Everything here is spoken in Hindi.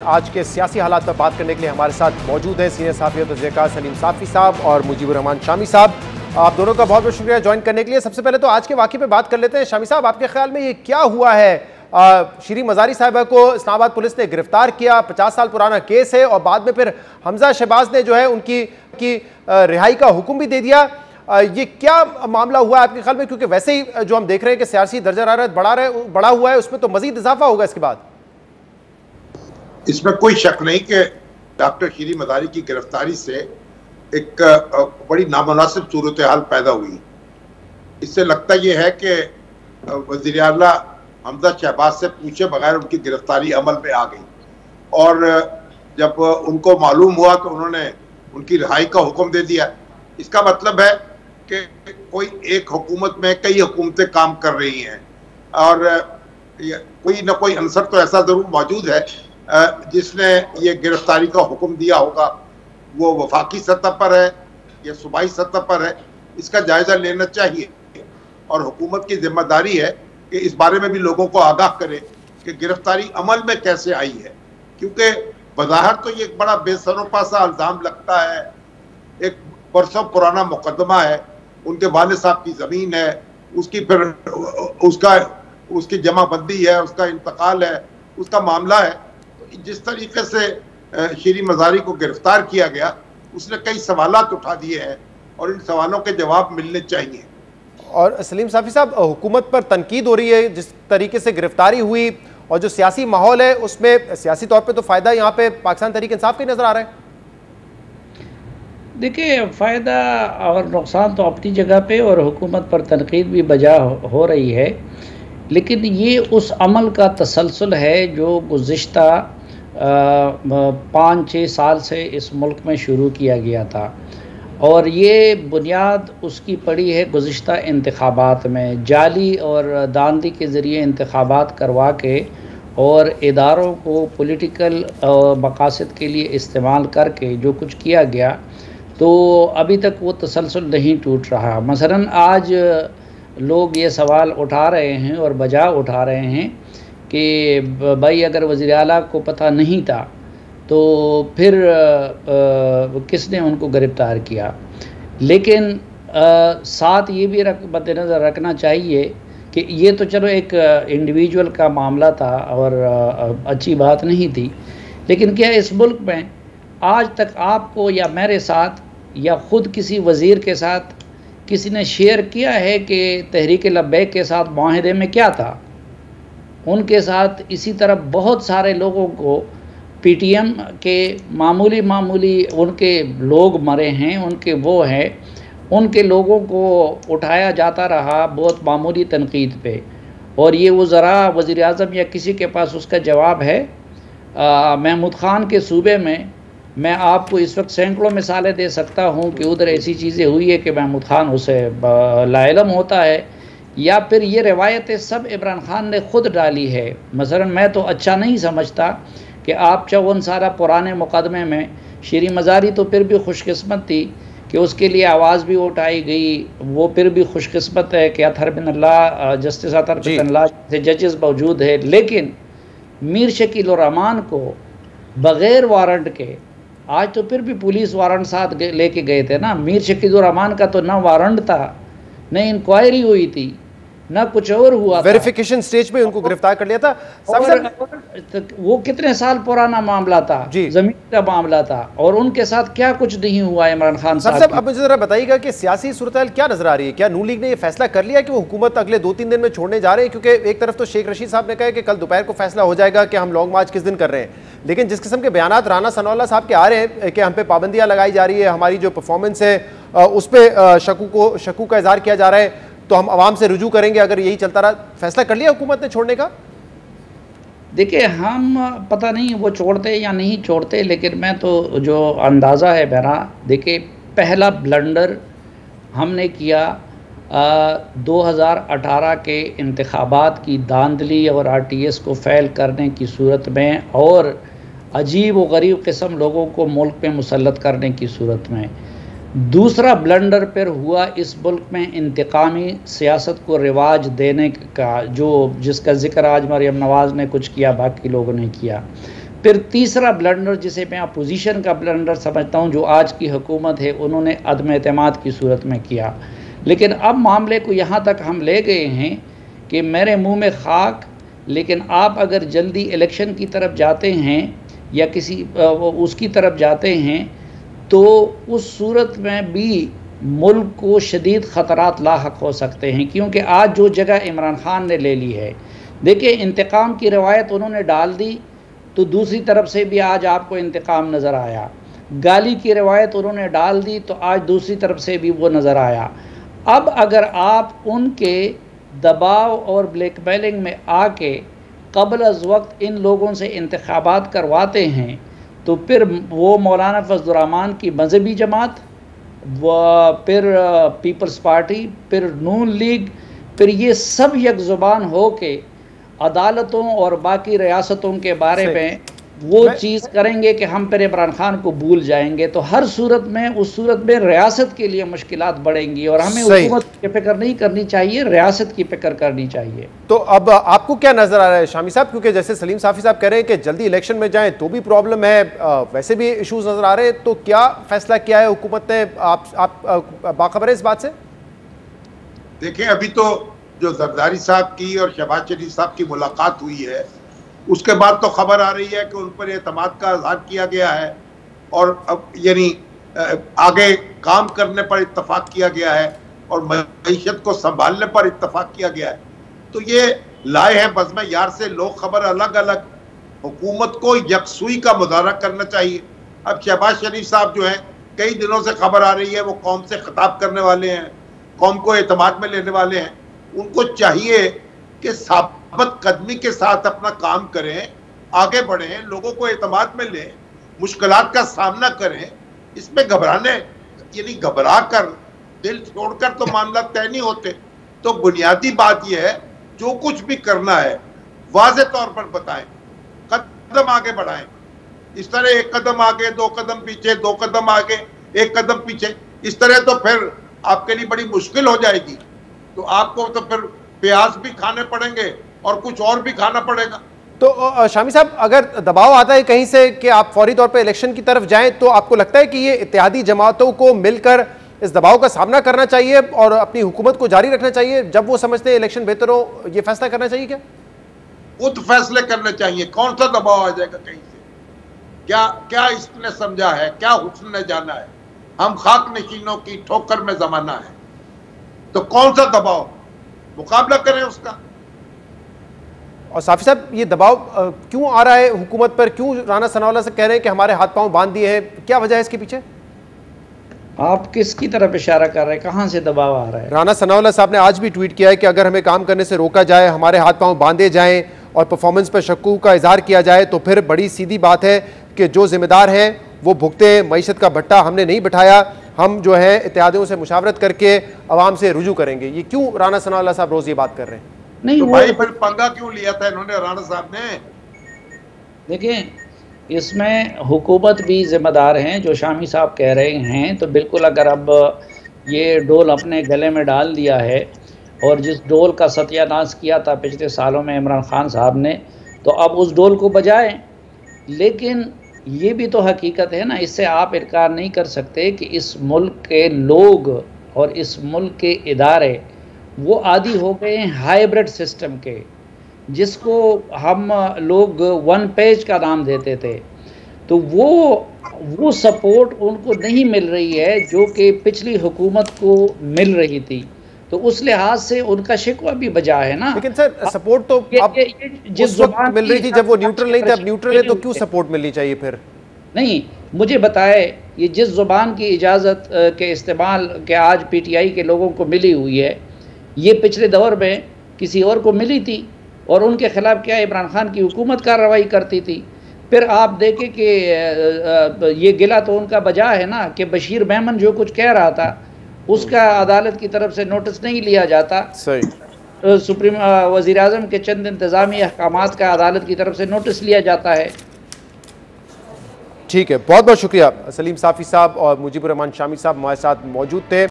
आज के सियासी हालात पर बात करने के लिए हमारे साथ मौजूद हैं सीनियर सहाफ़ी और तजज़ियाकार सलीम साफ़ी साहब और मुजीबुर रहमान शामी साहब। आप दोनों का बहुत बहुत शुक्रिया ज्वाइन करने के लिए। सबसे पहले तो आज के वाक़े पे बात कर लेते हैं। शामी साहब, आपके ख्याल में ये क्या हुआ है? शीरी मज़ारी साहिबा को इस्लामाबाद पुलिस ने गिरफ्तार किया, 50 साल पुराना केस है, और बाद में फिर हमजा शहबाज ने जो है उनकी रिहाई का हुक्म भी दे दिया। ये क्या मामला हुआ आपके ख्याल में? क्योंकि वैसे ही जो हम देख रहे हैं कि सियासी दर्जा हरारत बढ़ा हुआ है, उसमें तो मज़ीद इजाफा होगा इसके बाद। इसमें कोई शक नहीं कि डॉक्टर शीरी मज़ारी की गिरफ्तारी से एक बड़ी नामुनासिब सूरत हाल पैदा हुई। इससे लगता यह है कि वज़ीर आला हमजा शहबाज से पूछे बगैर उनकी गिरफ्तारी अमल में आ गई, और जब उनको मालूम हुआ तो उन्होंने उनकी रिहाई का हुक्म दे दिया। इसका मतलब है कि कोई एक हुकूमत में कई हुकूमतें काम कर रही हैं, और कोई ना कोई अंसर तो ऐसा ज़रूर मौजूद है जिसने ये गिरफ्तारी का हुक्म दिया होगा। वो वफाकी सतह पर है या सूबाई सतह पर है, इसका जायज़ा लेना चाहिए, और हुकूमत की जिम्मेदारी है कि इस बारे में भी लोगों को आगाह करे कि गिरफ्तारी अमल में कैसे आई है। क्योंकि बज़ाहिर तो ये एक बड़ा बेसरोपा सा इल्ज़ाम लगता है, एक बरसों पुराना मुकदमा है, उनके वालिद साहब की ज़मीन है, उसकी फिर उसकी जमाबंदी है, उसका इंतकाल है, उसका मामला है। जिस तरीके से शीरी मज़ारी को गिरफ्तार किया गया, उसने कई सवालात उठा दिए हैं, और इन सवालों के जवाब मिलने चाहिए। और सलीम साफ़ी साहब, हुकूमत पर तनकीद हो रही है जिस तरीके से गिरफ्तारी हुई, और जो सियासी माहौल है उसमें सियासी तौर पे तो फ़ायदा यहाँ पे पाकिस्तान तहरीक इंसाफ का नज़र आ रहा है। देखिए, फ़ायदा और नुकसान तो अपनी जगह पे, और हुकूमत पर तनकीद भी बजा हो रही है, लेकिन ये उस अमल का तसलसल है जो गुज़िश्ता 5-6 साल से इस मुल्क में शुरू किया गया था, और ये बुनियाद उसकी पड़ी है गुज़िश्ता इंतखाबात में। जाली और दांदी के ज़रिए इंतखाबात करवा के और इदारों को पॉलिटिकल मकासद के लिए इस्तेमाल करके जो कुछ किया गया, तो अभी तक वो तसलसल नहीं टूट रहा। मसलन आज लोग ये सवाल उठा रहे हैं और बजा उठा रहे हैं कि भाई, अगर वज़ीर आला को पता नहीं था तो फिर किसने उनको गिरफ़्तार किया। लेकिन साथ ये भी मद्देनज़र रखना चाहिए कि ये तो चलो एक इंडिविजुअल का मामला था और अच्छी बात नहीं थी, लेकिन क्या इस मुल्क में आज तक आपको या मेरे साथ या ख़ुद किसी वज़ीर के साथ किसी ने शेयर किया है कि तहरीक लब्बैक के साथ मुआहदे में क्या था? उनके साथ इसी तरह बहुत सारे लोगों को पीटीएम के मामूली उनके लोग मरे हैं, उनके वो हैं, उनके लोगों को उठाया जाता रहा बहुत मामूली तनकीद पे, और ये वज़रा वज़ीर आज़म या किसी के पास उसका जवाब है। महमूद ख़ान के सूबे में मैं आपको इस वक्त सैकड़ों मिसालें दे सकता हूँ कि उधर ऐसी चीज़ें हुई है कि महमूद ख़ान उसे लाइलम होता है, या फिर ये रिवायतें सब इमरान ख़ान ने ख़ुद डाली है। मसलन मैं तो अच्छा नहीं समझता कि आप 54 साल पुराने मुकदमे में शीरी मज़ारी तो फिर भी खुशकिस्मत थी कि उसके लिए आवाज़ भी उठाई गई, वो फिर भी खुशकिस्मत है कि अतहर बिन अल्लाह जस्टिस अतहर बिन अल्लाह से जजेस मौजूद है। लेकिन मीर शकील उर रहमान को बग़ैर वारंट के, आज तो फिर भी पुलिस वारंट साथ लेके गए थे ना। मीर शकील उर रहमान का तो ना वारंट था, न इंक्वायरी हुई थी, ना कुछ और हुआ, वेरिफिकेशन स्टेज में उनको गिरफ्तार कर लिया था। वो कितने साल पुराना मामला था, जमीन का मामला था, और उनके साथ क्या कुछ नहीं हुआ इमरान खान साहब। अब मुझे जरा बताइएगा कि सियासी सूरत क्या नजर आ रही है? क्या नून लीग ने ये फैसला कर लिया कि वो हुकूमत अगले 2-3 दिन में छोड़ने जा रहे हैं? क्योंकि एक तरफ तो शेख रशीद साहब ने कहा कि कल दोपहर को फैसला हो जाएगा कि हम लॉन्ग मार्च किस दिन कर रहे हैं, लेकिन जिस किस्म के बयानात राना सनाउल्लाह साहब के आ रहे हैं कि हम पे पाबंदियां लगाई जा रही है, हमारी जो परफॉर्मेंस है उस पर शकू का इजहार किया जा रहा है, तो हम आवाम से रुजू करेंगे अगर यही चलता रहा। फैसला कर लिया हुकूमत ने छोड़ने का? देखिए, हम पता नहीं वो छोड़ते या नहीं छोड़ते, लेकिन मैं तो जो अंदाज़ा है मेरा, देखिए, पहला ब्लंडर हमने किया 2018 के इंतखाबात की धांधली और आरटीएस को फ़ेल करने की सूरत में, और अजीब व गरीब किस्म लोगों को मुल्क में मुसल्लत करने की सूरत में। दूसरा ब्लंडर पर हुआ इस मुल्क में इंतकामी सियासत को रिवाज देने का, जिसका ज़िक्र आज मरियम नवाज़ ने कुछ किया, बाकी लोगों ने किया। फिर तीसरा ब्लंडर, जिसे मैं अपोजिशन का ब्लंडर समझता हूँ, जो आज की हुकूमत है, उन्होंने अदम एतमाद की सूरत में किया। लेकिन अब मामले को यहाँ तक हम ले गए हैं कि मेरे मुंह में खाक, लेकिन आप अगर जल्दी इलेक्शन की तरफ जाते हैं या किसी उसकी तरफ जाते हैं तो उस सूरत में भी मुल्क को शदीद ख़तरात लाहक हो सकते हैं, क्योंकि आज जो जगह इमरान खान ने ले ली है, देखिए इंतकाम की रवायत उन्होंने डाल दी तो दूसरी तरफ से भी आज आपको इंतकाम नज़र आया, गाली की रवायत उन्होंने डाल दी तो आज दूसरी तरफ से भी वो नज़र आया। अब अगर आप उनके दबाव और ब्लैकमेलिंग में आके क़ब्ल अज़ वक्त इन लोगों से इंतखाबात करवाते हैं तो फिर वो मौलाना फजलुर रहमान की मजहबी जमात, व फिर पीपल्स पार्टी, फिर नून लीग, फिर ये सब एक ज़ुबान हो के अदालतों और बाकी रियासतों के बारे में वो चीज़ करेंगे कि हम फिर इमरान खान को भूल जाएंगे। तो हर सूरत में, उस सूरत में रियासत के लिए मुश्किलात बढ़ेंगी और हमें हुकूमत की फिक्र नहीं करनी चाहिए, रियासत की फिक्र करनी चाहिए। तो अब आपको क्या नजर आ रहा है शामी साहब, क्योंकि जैसे सलीम साफ़ी साहब कह रहे हैं कि जल्दी इलेक्शन में जाएं तो भी प्रॉब्लम है, वैसे भी इशूज नजर आ रहे हैं, तो क्या फैसला किया है हुकूमत ने? आप बाखबर है इस बात से? देखिए, अभी तो जो जरदारी साहब की और शहबाज शरीफ साहब की मुलाकात हुई है, उसके बाद तो खबर आ रही है कि उन पर एतमाद का इज़हार किया गया है और अब यानी आगे काम करने पर इत्तफाक किया गया है और मईशत को संभालने पर इत्तफाक किया गया है। तो ये लाए हैं बज़्म यार से लोग खबर अलग अलग। हुकूमत को यकसुई का मुजाहरा करना चाहिए। अब शहबाज शरीफ साहब जो हैं, कई दिनों से खबर आ रही है वो कौम से खिताब करने वाले हैं, कौम को एतमाद में लेने वाले हैं। उनको चाहिए कि साबित कदमी के साथ अपना काम करें, आगे बढ़ें, लोगों को एतमाद में लें, मुश्किलात का सामना करें। इसमें घबराने यानी घबरा कर दिल छोड़कर तो मामला तय नहीं होते। तो बुनियादी बात यह है, जो कुछ भी करना है वाज़े तौर पर बताएं, कदम आगे बढ़ाएं। इस तरह एक कदम आगे, दो कदम पीछे, दो कदम आगे, एक कदम पीछे, इस तरह तो फिर आपके लिए बड़ी मुश्किल हो जाएगी। तो आपको तो फिर प्याज भी खाने पड़ेंगे और कुछ और भी खाना पड़ेगा। तो शामी साहब, अगर दबाव आता है कहीं से कि आप फौरी तौर पर इलेक्शन की तरफ जाएं, तो आपको लगता है कि ये इत्तेहादी जमातों को मिलकर इस दबाव का सामना करना चाहिए और अपनी हुकूमत को जारी रखना चाहिए? जब वो समझते हैं इलेक्शन बेहतर हो, ये फैसला करना चाहिए क्या? खुद फैसले करने चाहिए। कौन सा दबाव आ जाएगा कहीं से? क्या इसने समझा है, क्या हुस्न ने जाना है? हम खाक नशीनों की ठोकर में जमाना है, तो कौन सा दबाव? मुकाबला करें उसका। और साफी साहब, ये दबाव क्यों आ रहा है हुकूमत पर? क्यों राना सनाउल्लाह से कह रहे हैं कि हमारे हाथ पांव बांध दिए हैं? क्या वजह है इसके पीछे? आप किसकी तरफ इशारा कर रहे हैं? कहाँ से दबाव आ रहा है? राना सनाउल्लाह साहब ने आज भी ट्वीट किया है कि अगर हमें काम करने से रोका जाए, हमारे हाथ पांव बांधे जाएं और परफॉर्मेंस पर शक्कू का इजहार किया जाए, तो फिर बड़ी सीधी बात है कि जो जिम्मेदार हैं वो भुगते। मईशत का भट्टा हमने नहीं बिठाया, हम जो है इत्तेहादियों से मुशावरत करके अवाम से रुजू करेंगे। ये क्यों राना सनाउल्लाह साहब रोज ये बात कर रहे हैं? नहीं, तो भाई फिर पंगा क्यों लिया था इन्होंने, राणा साहब ने? देखिए, इसमें हुकूमत भी जिम्मेदार हैं, जो शामी साहब कह रहे हैं। तो बिल्कुल, अगर अब ये डोल अपने गले में डाल दिया है और जिस डोल का सत्यानाश किया था पिछले सालों में इमरान खान साहब ने, तो अब उस डोल को बजाएं। लेकिन ये भी तो हकीकत है ना, इससे आप इनकार नहीं कर सकते कि इस मुल्क के लोग और इस मुल्क के इदारे वो आदी हो गए हैं हाइब्रिड सिस्टम के, जिसको हम लोग वन पेज का नाम देते थे। तो वो सपोर्ट उनको नहीं मिल रही है जो कि पिछली हुकूमत को मिल रही थी। तो उस लिहाज से उनका शिकवा भी बजा है ना। लेकिन सर, सपोर्ट तो अब जिस वक्त मिल रही थी जब वो न्यूट्रल नहीं थे, अब न्यूट्रल है, तो क्यों सपोर्ट मिलनी चाहिए फिर? नहीं, मुझे बताए, ये जिस ज़ुबान की इजाज़त के इस्तेमाल के आज PTI के लोगों को मिली हुई है, ये पिछले दौर में किसी और को मिली थी और उनके ख़िलाफ़ क्या इमरान खान की हुकूमत कार्रवाई करती थी। फिर आप देखें कि ये गिला तो उनका बजा है ना कि बशीर मेमन जो कुछ कह रहा था उसका अदालत की तरफ से नोटिस नहीं लिया जाता। सही। सुप्रीम वज़ीर आज़म के चंद इंतज़ामी अहकामात का अदालत की तरफ से नोटिस लिया जाता है। ठीक है, बहुत बहुत शुक्रिया सलीम साफ़ी साहब और मुजीबुर रहमान शामी साहब हमारे साथ मौजूद थे।